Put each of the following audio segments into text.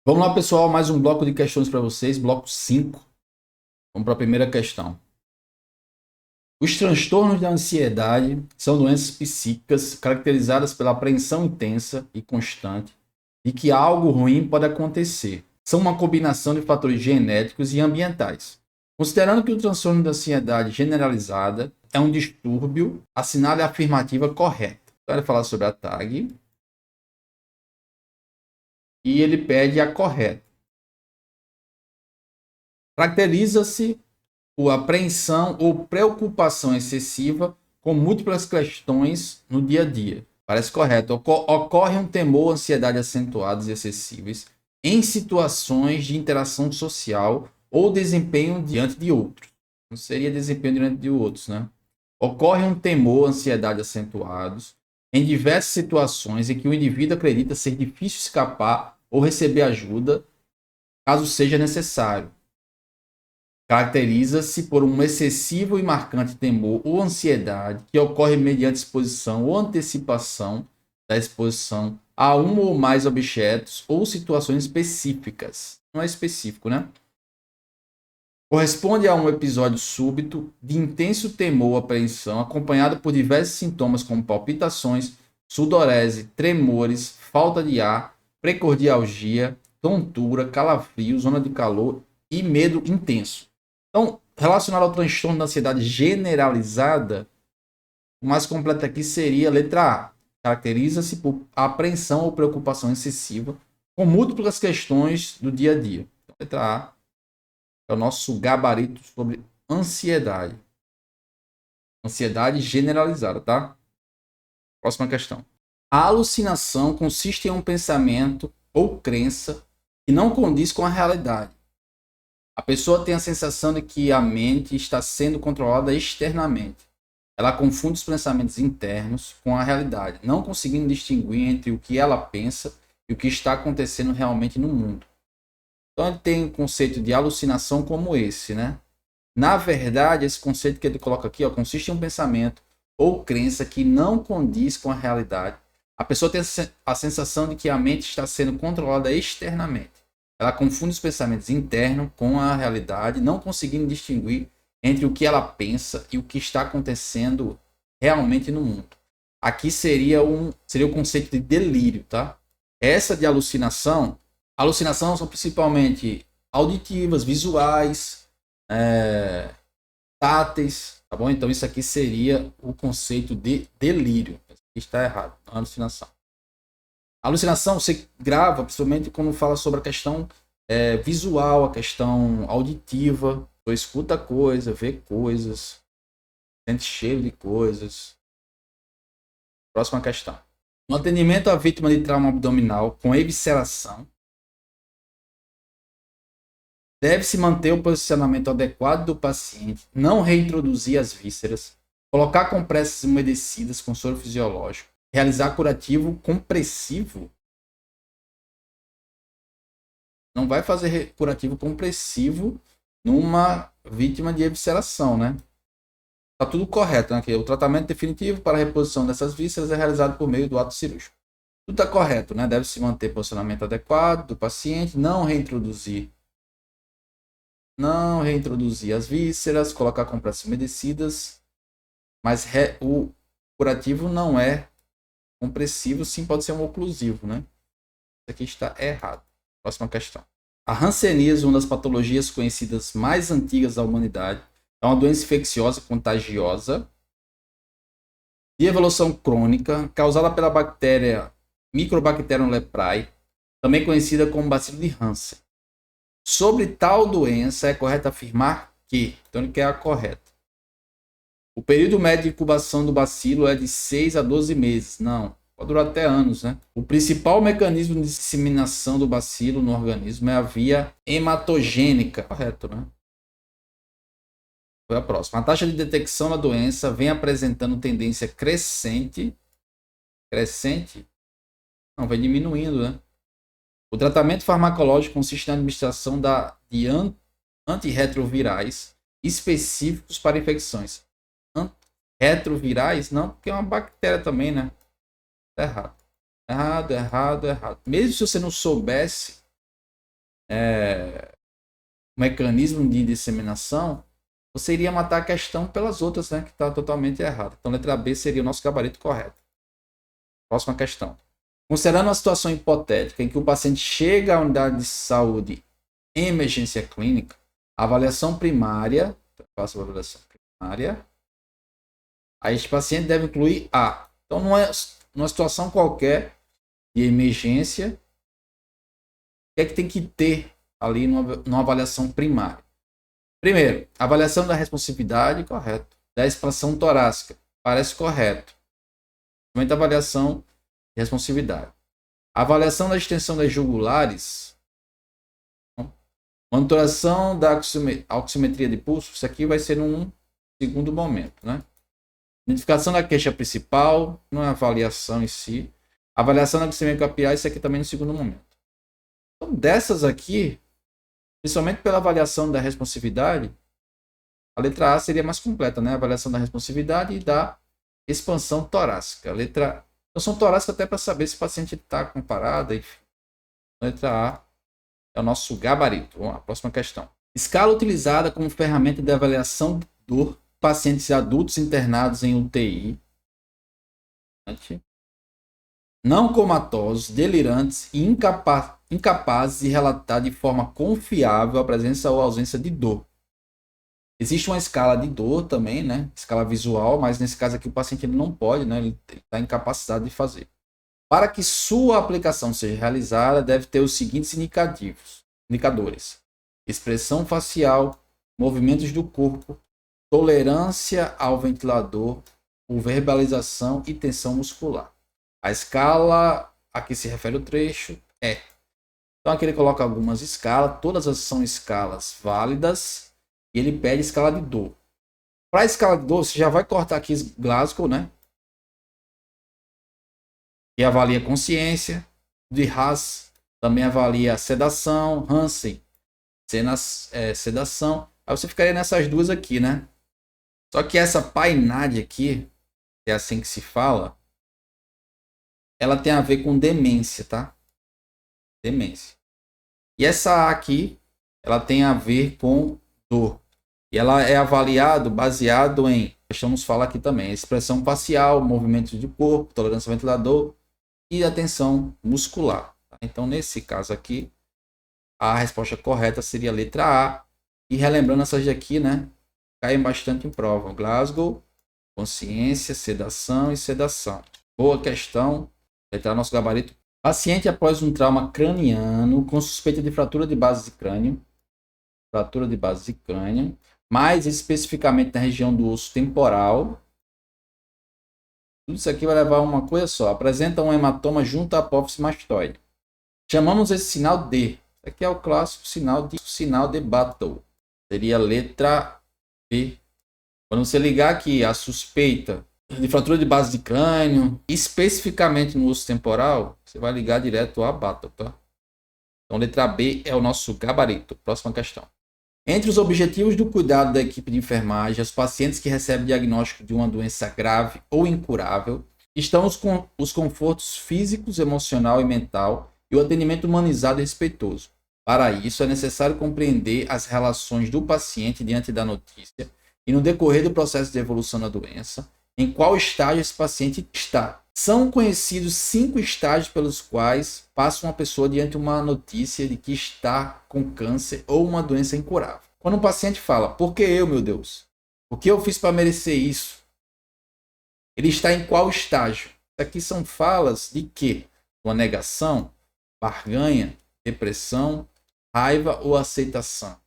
Vamos lá, pessoal, mais um bloco de questões para vocês, bloco 5. Vamos para a primeira questão. Os transtornos da ansiedade são doenças psíquicas caracterizadas pela apreensão intensa e constante de que algo ruim pode acontecer. São uma combinação de fatores genéticos e ambientais. Considerando que o transtorno da ansiedade generalizada é um distúrbio, assinale a afirmativa correta. Então, ele fala sobre a tag e ele pede a correta. Caracteriza-se por apreensão ou preocupação excessiva com múltiplas questões no dia a dia. Parece correto. Ocorre um temor, ansiedade acentuados e excessivos em situações de interação social ou desempenho diante de outros. Não seria desempenho diante de outros, né? Ocorre um temor, ansiedade acentuados em diversas situações em que o indivíduo acredita ser difícil escapar ou receber ajuda caso seja necessário. Caracteriza-se por um excessivo e marcante temor ou ansiedade que ocorre mediante exposição ou antecipação da exposição a um ou mais objetos ou situações específicas. Não é específico, né? Corresponde a um episódio súbito de intenso temor ou apreensão, acompanhado por diversos sintomas como palpitações, sudorese, tremores, falta de ar, precordialgia, tontura, calafrio, zona de calor e medo intenso. Então, relacionado ao transtorno da ansiedade generalizada, o mais completo aqui seria a letra A. Caracteriza-se por apreensão ou preocupação excessiva com múltiplas questões do dia a dia. Então, letra A é o nosso gabarito sobre ansiedade. Ansiedade generalizada, tá? Próxima questão. A alucinação consiste em um pensamento ou crença que não condiz com a realidade. A pessoa tem a sensação de que a mente está sendo controlada externamente. Ela confunde os pensamentos internos com a realidade, não conseguindo distinguir entre o que ela pensa e o que está acontecendo realmente no mundo. Então ele tem um conceito de alucinação como esse, né? Na verdade, esse conceito que ele coloca aqui, ó, consiste em um pensamento ou crença que não condiz com a realidade. A pessoa tem a sensação de que a mente está sendo controlada externamente. Ela confunde os pensamentos internos com a realidade, não conseguindo distinguir entre o que ela pensa e o que está acontecendo realmente no mundo. Aqui seria o conceito de delírio, tá? Essa de alucinação são principalmente auditivas, visuais, é, táteis, tá bom? Então isso aqui seria o conceito de delírio. Está errado, não é alucinação. A alucinação você grava, principalmente quando fala sobre a questão visual, a questão auditiva. Você escuta coisa, vê coisas, sente cheiro de coisas. Próxima questão. No atendimento à vítima de trauma abdominal com evisceração, deve-se manter o posicionamento adequado do paciente, não reintroduzir as vísceras, colocar compressas umedecidas com soro fisiológico, realizar curativo compressivo. Não vai fazer curativo compressivo numa vítima de evisceração, né? Tá tudo correto, né? O tratamento definitivo para a reposição dessas vísceras é realizado por meio do ato cirúrgico. Tudo está correto, né? Deve-se manter posicionamento adequado do paciente, não reintroduzir as vísceras, colocar compressas umedecidas, mas o curativo não é compressivo, sim pode ser um oclusivo, né? Isso aqui está errado. Próxima questão. A hanseníase, uma das patologias conhecidas mais antigas da humanidade, é uma doença infecciosa contagiosa de evolução crônica causada pela bactéria Microbacterium leprae, também conhecida como bacilo de Hansen. Sobre tal doença, é correto afirmar que, então ele quer a correta. O período médio de incubação do bacilo é de 6 a 12 meses. Não, pode durar até anos, né? O principal mecanismo de disseminação do bacilo no organismo é a via hematogênica. Correto, né? Foi a próxima. A taxa de detecção da doença vem apresentando tendência crescente. Crescente? Não, vem diminuindo, né? O tratamento farmacológico consiste na administração de antirretrovirais específicos para infecções. Retrovirais? Não, porque é uma bactéria também, né? Tá errado. Errado. Mesmo se você não soubesse, mecanismo de disseminação, você iria matar a questão pelas outras, né? Que está totalmente errada. Então, letra B seria o nosso gabarito correto. Próxima questão. Considerando uma situação hipotética em que o paciente chega à unidade de saúde em emergência clínica, a avaliação primária, faço a avaliação primária, aí este paciente deve incluir A. Então, numa situação qualquer de emergência, o que é que tem que ter ali numa avaliação primária? Primeiro, avaliação da responsividade, correto. Da expansão torácica, parece correto. Somente avaliação de responsividade. Avaliação da extensão das jugulares. Monitoração da oximetria de pulso. Isso aqui vai ser num segundo momento, né? Identificação da queixa principal, não é avaliação em si. Avaliação da glicemia capilar, isso aqui também no segundo momento. Então, dessas aqui, principalmente pela avaliação da responsividade, a letra A seria mais completa, né? A avaliação da responsividade e da expansão torácica. A letra expansão torácica até para saber se o paciente está com parada, enfim. A letra A é o nosso gabarito. Vamos lá, próxima questão. Escala utilizada como ferramenta de avaliação de dor pacientes adultos internados em UTI, não comatosos, delirantes e incapazes de relatar de forma confiável a presença ou ausência de dor. Existe uma escala de dor também, né? Escala visual, mas nesse caso aqui o paciente ele não pode, né? Ele está incapacitado de fazer. Para que sua aplicação seja realizada, deve ter os seguintes indicadores: expressão facial, movimentos do corpo, tolerância ao ventilador, verbalização e tensão muscular. A escala a que se refere o trecho é. Então aqui ele coloca algumas escalas, todas são escalas válidas, e ele pede escala de dor. Para a escala de dor, você já vai cortar aqui Glasgow, né? Que avalia consciência. De Haas também avalia sedação. Hansen, sedação. Aí você ficaria nessas duas aqui, né? Só que essa PAINAD aqui, que é assim que se fala, ela tem a ver com demência, tá? Demência. E essa A aqui, ela tem a ver com dor. E ela é avaliado baseado em, vamos falar aqui também, expressão facial, movimentos de corpo, tolerância ao ventilador e a tensão muscular. Tá? Então, nesse caso aqui, a resposta correta seria a letra A. E relembrando essas daqui, né? Caem bastante em prova. Glasgow, consciência, sedação e sedação. Boa questão. Letra A, nosso gabarito. Paciente após um trauma craniano com suspeita de fratura de base de crânio. Fratura de base de crânio. Mais especificamente na região do osso temporal. Tudo isso aqui vai levar a uma coisa só. Apresenta um hematoma junto à apófise mastoide. Chamamos esse sinal de. Isso aqui é o clássico sinal de Battle. Seria a letra B. Quando você ligar aqui a suspeita de fratura de base de crânio, especificamente no osso temporal, você vai ligar direto a Battle, tá? Então, letra B é o nosso gabarito. Próxima questão. Entre os objetivos do cuidado da equipe de enfermagem, os pacientes que recebem diagnóstico de uma doença grave ou incurável, estão os confortos físicos, emocional e mental e o atendimento humanizado e respeitoso. Para isso, é necessário compreender as relações do paciente diante da notícia e no decorrer do processo de evolução da doença, em qual estágio esse paciente está. São conhecidos 5 estágios pelos quais passa uma pessoa diante de uma notícia de que está com câncer ou uma doença incurável. Quando um paciente fala, por que eu, meu Deus? O que eu fiz para merecer isso? Ele está em qual estágio? Isso aqui são falas de quê? Uma negação, barganha, depressão, raiva ou aceitação.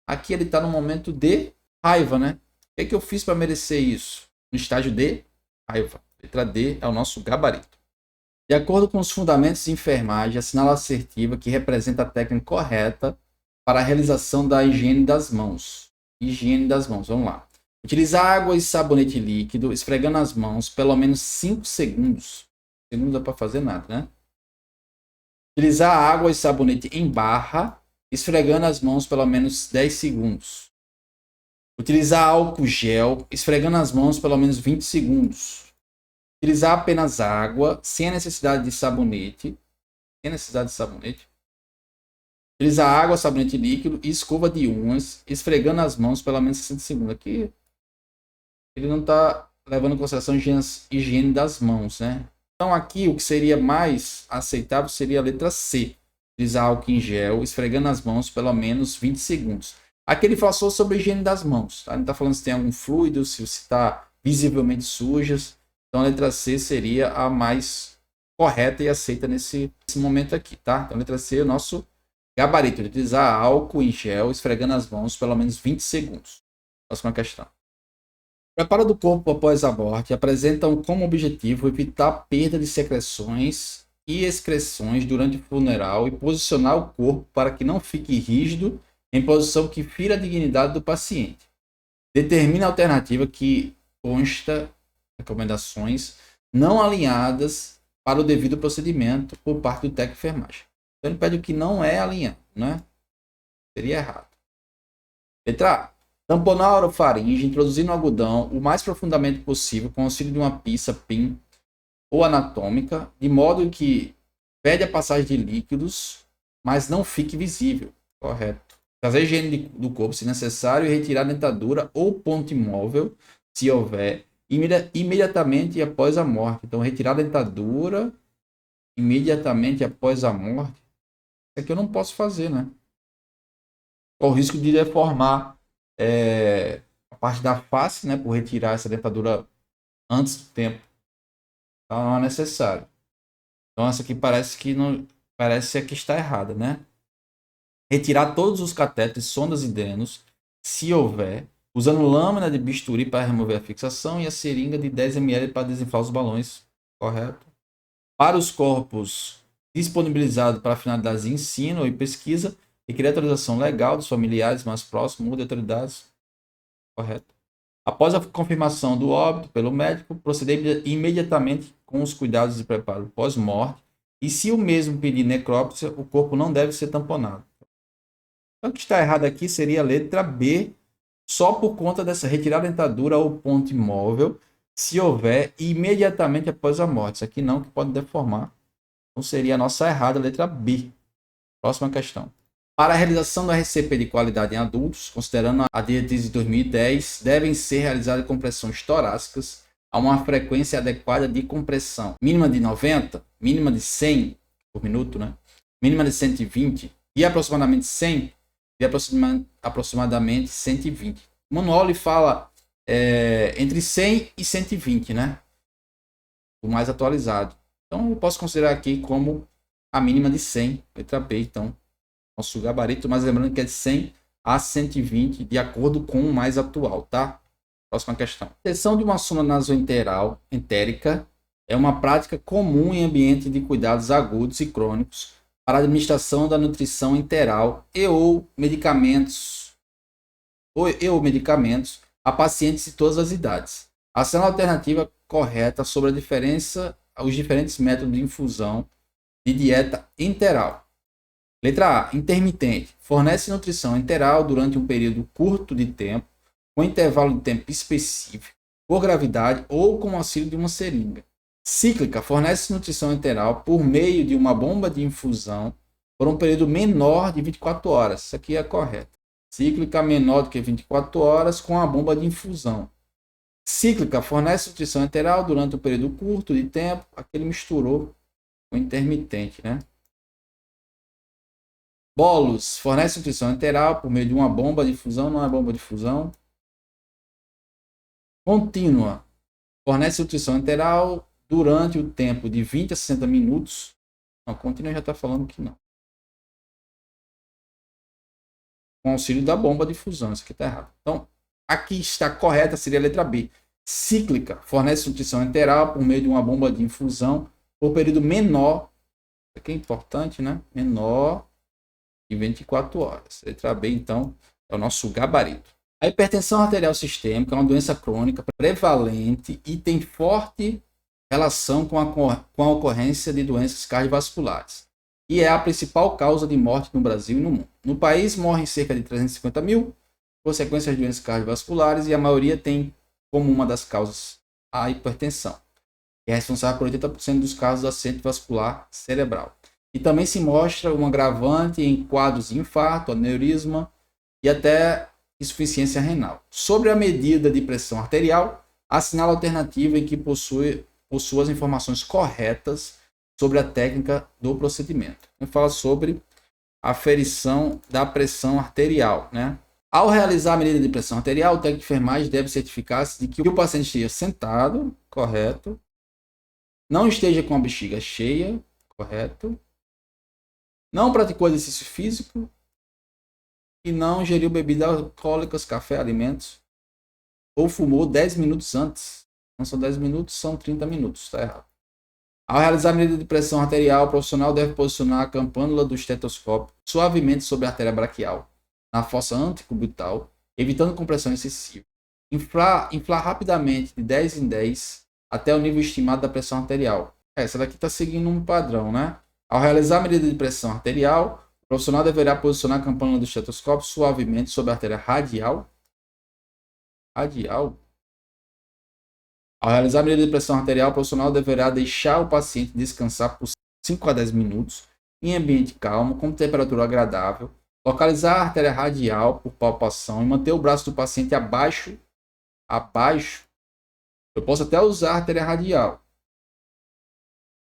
Aqui ele está no momento de raiva, né? O que eu fiz para merecer isso? No estágio de raiva. Letra D é o nosso gabarito. De acordo com os fundamentos de enfermagem, assinala assertiva que representa a técnica correta para a realização da higiene das mãos. Higiene das mãos, vamos lá. Utilizar água e sabonete líquido, esfregando as mãos pelo menos 5 segundos. Não dá para fazer nada, né? Utilizar água e sabonete em barra, esfregando as mãos pelo menos 10 segundos. Utilizar álcool gel, esfregando as mãos pelo menos 20 segundos. Utilizar apenas água, sem a necessidade de sabonete. Sem necessidade de sabonete. Utilizar água, sabonete líquido e escova de unhas, esfregando as mãos pelo menos 60 segundos. Aqui ele não está levando em consideração higiene das mãos, né? Então aqui o que seria mais aceitável seria a letra C. Utilizar álcool em gel, esfregando as mãos pelo menos 20 segundos. Aqui ele falou sobre a higiene das mãos. Tá? Ele está falando se tem algum fluido, se você está visivelmente sujas. Então a letra C seria a mais correta e aceita nesse momento aqui, tá? Então a letra C é o nosso gabarito. Utilizar álcool em gel, esfregando as mãos pelo menos 20 segundos. Próxima questão. O preparo do corpo após a morte apresentam como objetivo evitar a perda de secreções e excreções durante o funeral e posicionar o corpo para que não fique rígido em posição que fira a dignidade do paciente. Determina a alternativa que consta recomendações não alinhadas para o devido procedimento por parte do técnico de enfermagem. Então ele pede o que não é alinhado, né? Seria errado. Letra A. Tamponar a orofaringe, introduzindo o algodão o mais profundamente possível com o auxílio de uma pinça PIN ou anatômica, de modo que pede a passagem de líquidos, mas não fique visível. Correto. Fazer a higiene do corpo, se necessário, e retirar a dentadura ou ponto imóvel, se houver, imediatamente após a morte. Então, retirar a dentadura imediatamente após a morte. Isso aqui eu não posso fazer, né? Com o risco de deformar a parte da face, né? Por retirar essa dentadura antes do tempo. Então, não é necessário. Então, essa aqui parece que está errada, né? Retirar todos os catéteres, sondas e drenos, se houver, usando lâmina de bisturi para remover a fixação e a seringa de 10 ml para desinflar os balões. Correto. Para os corpos disponibilizados para finalidades de ensino e pesquisa, requer autorização legal dos familiares mais próximos ou de autoridades. Correto. Após a confirmação do óbito pelo médico, proceder imediatamente com os cuidados de preparo pós-morte. E se o mesmo pedir necrópsia, o corpo não deve ser tamponado. Então, o que está errado aqui seria a letra B, só por conta dessa retirada da dentadura ou ponto imóvel, se houver, imediatamente após a morte. Isso aqui não, que pode deformar. Então seria a nossa errada, a letra B. Próxima questão. Para a realização da RCP de qualidade em adultos, considerando a diretriz de 2010, devem ser realizadas compressões torácicas a uma frequência adequada de compressão. Mínima de 90, mínima de 100 por minuto, né? Mínima de 120 e aproximadamente 100 e aproximadamente 120. O manual ele fala entre 100 e 120, né? O mais atualizado. Então eu posso considerar aqui como a mínima de 100, letra B, então nosso gabarito, mas lembrando que é de 100 a 120, de acordo com o mais atual, tá? Próxima questão. A inserção de uma sonda nasoenteral entérica é uma prática comum em ambiente de cuidados agudos e crônicos para a administração da nutrição enteral ou medicamentos a pacientes de todas as idades. A sendo a alternativa correta sobre a diferença, os diferentes métodos de infusão de dieta enteral. Letra A. Intermitente. Fornece nutrição enteral durante um período curto de tempo, com intervalo de tempo específico, por gravidade ou com auxílio de uma seringa. Cíclica. Fornece nutrição enteral por meio de uma bomba de infusão por um período menor de 24 horas. Isso aqui é correto. Cíclica menor do que 24 horas com a bomba de infusão. Cíclica. Fornece nutrição enteral durante um período curto de tempo. Aqui ele misturou com intermitente, né? Bolos. Fornece nutrição enteral por meio de uma bomba de infusão. Não é bomba de infusão. Contínua. Fornece nutrição enteral durante o tempo de 20 a 60 minutos. Não, contínua já está falando que não. Com auxílio da bomba de infusão. Isso aqui está errado. Então, aqui está correta, seria a letra B. Cíclica. Fornece nutrição enteral por meio de uma bomba de infusão por período menor. Isso aqui é importante, né? Menor de 24 horas. Letra B, então, é o nosso gabarito. A hipertensão arterial sistêmica é uma doença crônica prevalente e tem forte relação com a ocorrência de doenças cardiovasculares. E é a principal causa de morte no Brasil e no mundo. No país, morrem cerca de 350 mil, consequências de doenças cardiovasculares, e a maioria tem como uma das causas a hipertensão, que é responsável por 80% dos casos de acidente vascular cerebral. E também se mostra um agravante em quadros de infarto, aneurisma e até insuficiência renal. Sobre a medida de pressão arterial, assinala a alternativa em que possui as informações corretas sobre a técnica do procedimento. Vamos falar sobre aferição da pressão arterial, né? Ao realizar a medida de pressão arterial, o técnico de enfermagem deve certificar-se de que o paciente esteja sentado, correto, não esteja com a bexiga cheia, correto, não praticou exercício físico e não ingeriu bebidas alcoólicas, café, alimentos, ou fumou 10 minutos antes. Não são 10 minutos, são 30 minutos, está errado. Ao realizar a medida de pressão arterial, o profissional deve posicionar a campânula do estetoscópio suavemente sobre a artéria braquial, na fossa antecubital, evitando compressão excessiva. Inflar rapidamente de 10 em 10 até o nível estimado da pressão arterial. Essa daqui está seguindo um padrão, né? Ao realizar a medida de pressão arterial, o profissional deverá posicionar a campânula do estetoscópio suavemente sobre a artéria radial. Ao realizar a medida de pressão arterial, o profissional deverá deixar o paciente descansar por 5 a 10 minutos em ambiente calmo, com temperatura agradável, localizar a artéria radial por palpação e manter o braço do paciente abaixo. Eu posso até usar a artéria radial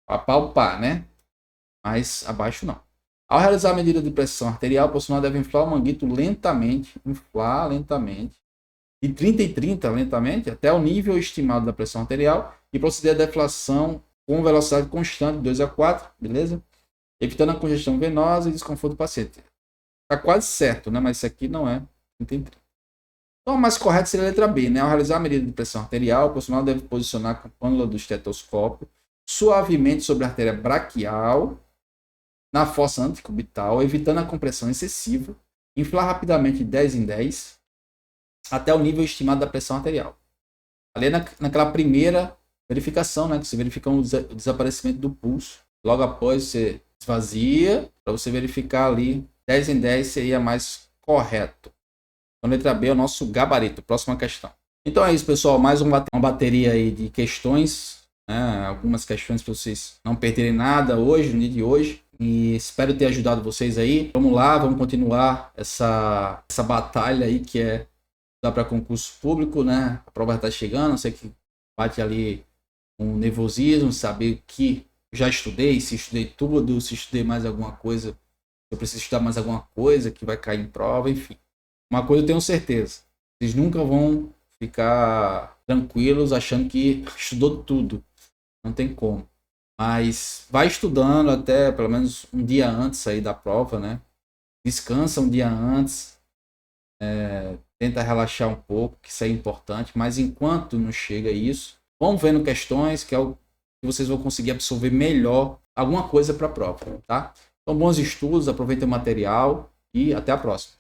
para palpar, né? Mas abaixo não. Ao realizar a medida de pressão arterial, o profissional deve inflar o manguito lentamente, de 30 em 30 lentamente, até o nível estimado da pressão arterial e proceder à deflação com velocidade constante, 2 a 4, beleza? Evitando a congestão venosa e desconforto do paciente. Tá quase certo, né? Mas isso aqui não é 30 em 30. Então, o mais correto seria a letra B, né? Ao realizar a medida de pressão arterial, o profissional deve posicionar a campânula do estetoscópio suavemente sobre a artéria braquial, na fossa antecubital, evitando a compressão excessiva, inflar rapidamente de 10 em 10 até o nível estimado da pressão arterial. Ali naquela primeira verificação, né, que você verifica o desaparecimento do pulso. Logo após você esvazia, para você verificar ali 10 em 10 seria mais correto. Então, letra B é o nosso gabarito. Próxima questão. Então é isso, pessoal. Mais uma bateria aí de questões, né? Algumas questões para vocês não perderem nada hoje, no dia de hoje. E espero ter ajudado vocês aí. Vamos lá, vamos continuar essa batalha aí que é para concurso público, né? A prova está chegando, sei que bate ali um nervosismo, saber que já estudei, se estudei tudo, se estudei mais alguma coisa, eu preciso estudar mais alguma coisa que vai cair em prova, enfim. Uma coisa eu tenho certeza, vocês nunca vão ficar tranquilos achando que estudou tudo, não tem como. Mas vai estudando até pelo menos um dia antes aí da prova, né? Descansa um dia antes, tenta relaxar um pouco, que isso é importante, mas enquanto não chega isso, vão vendo questões que é o que vocês vão conseguir absorver melhor alguma coisa para a prova, tá? Então, bons estudos, aproveitem o material e até a próxima.